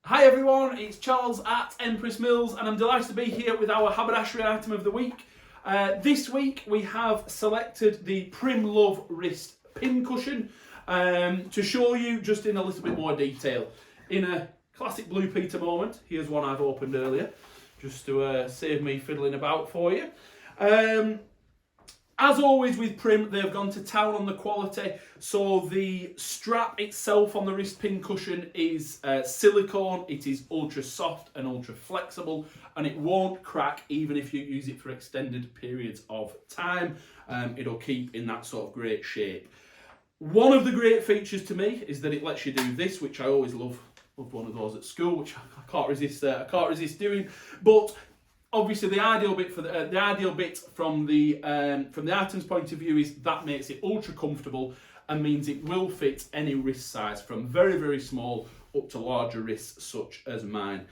Hi everyone, it's Charles at Empress Mills and I'm delighted to be here with our haberdashery item of the week. This week we have selected the Prym Love wrist pin cushion to show you just in a little bit more detail. In a classic Blue Peter moment, here's one I've opened earlier just to save me fiddling about for you. As always with Prym, they've gone to town on the quality. So the strap itself on the wrist pin cushion is silicone. It is ultra soft and ultra flexible, and it won't crack even if you use it for extended periods of time. It'll keep in that sort of great shape. One of the great features to me is that it lets you do this, which I always love. Loved one of those at school, which I can't resist doing. But obviously, the ideal bit from the item's point of view is that makes it ultra comfortable and means it will fit any wrist size from very, very small up to larger wrists such as mine.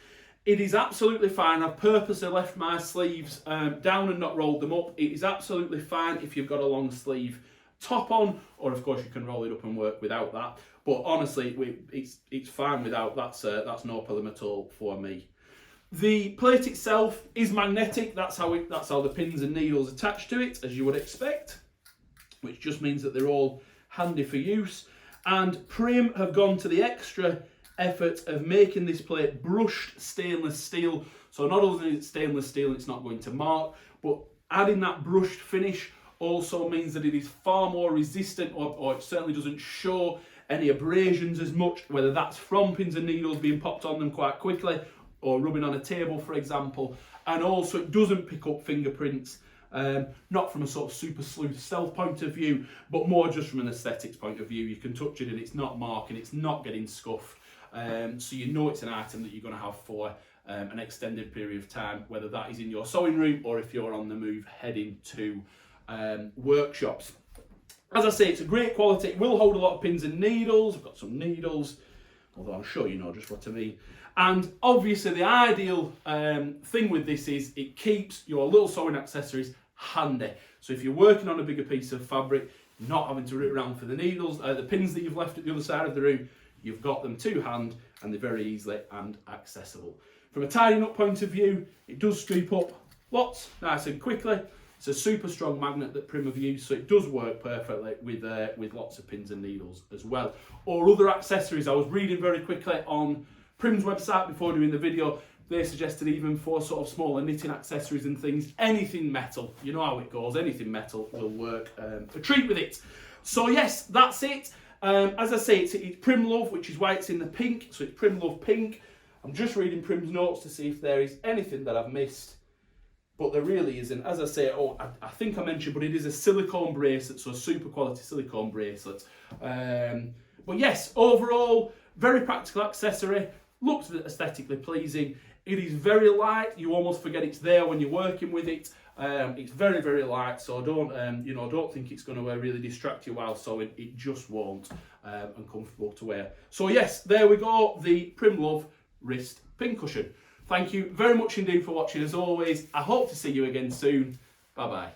It is absolutely fine. I've purposely left my sleeves down and not rolled them up. It is absolutely fine if you've got a long sleeve top on, or of course you can roll it up and work without that. But honestly, it's fine without. That's no problem at all for me. The plate itself is magnetic. That's how the pins and needles attach to it, as you would expect, which just means that they're all handy for use. And Prym have gone to the extra effort of making this plate brushed stainless steel. So not only is it stainless steel, it's not going to mark, but adding that brushed finish also means that it is far more resistant, or it certainly doesn't show any abrasions as much, whether that's from pins and needles being popped on them quite quickly, or rubbing on a table, for example. And also it doesn't pick up fingerprints, not from a sort of super sleuth stealth point of view, but more just from an aesthetics point of view. You can touch it and it's not marking, it's not getting scuffed. So you know it's an item that you're going to have for an extended period of time, whether that is in your sewing room or if you're on the move heading to workshops. As I say, it's a great quality. It will hold a lot of pins and needles. I've got some needles, although I'm sure you know just what I mean. And obviously the ideal thing with this is it keeps your little sewing accessories handy. So if you're working on a bigger piece of fabric, not having to root around for the needles, the pins that you've left at the other side of the room, you've got them to hand and they're very easily and accessible. From a tidying up point of view, it does strip up lots, nice and quickly. It's a super strong magnet that Prym have used, so it does work perfectly with lots of pins and needles as well. Or other accessories. I was reading very quickly on Prym's website before doing the video. They suggested even for sort of smaller knitting accessories and things, anything metal, you know how it goes, anything metal will work a treat with it. So yes, that's it. As I say, it's Prym Love, which is why it's in the pink, so it's Prym Love Pink. I'm just reading Prym's notes to see if there is anything that I've missed, but there really isn't. As I say, I think I mentioned, but it is a silicone bracelet, so a super quality silicone bracelet. But yes, overall, very practical accessory. Looks aesthetically pleasing. It is very light. You almost forget it's there when you're working with it. It's very, very light, so don't think it's going to really distract you while sewing. It just won't, and comfortable to wear. So yes, there we go. The Prym Love wrist pin cushion. Thank you very much indeed for watching. As always, I hope to see you again soon. Bye bye.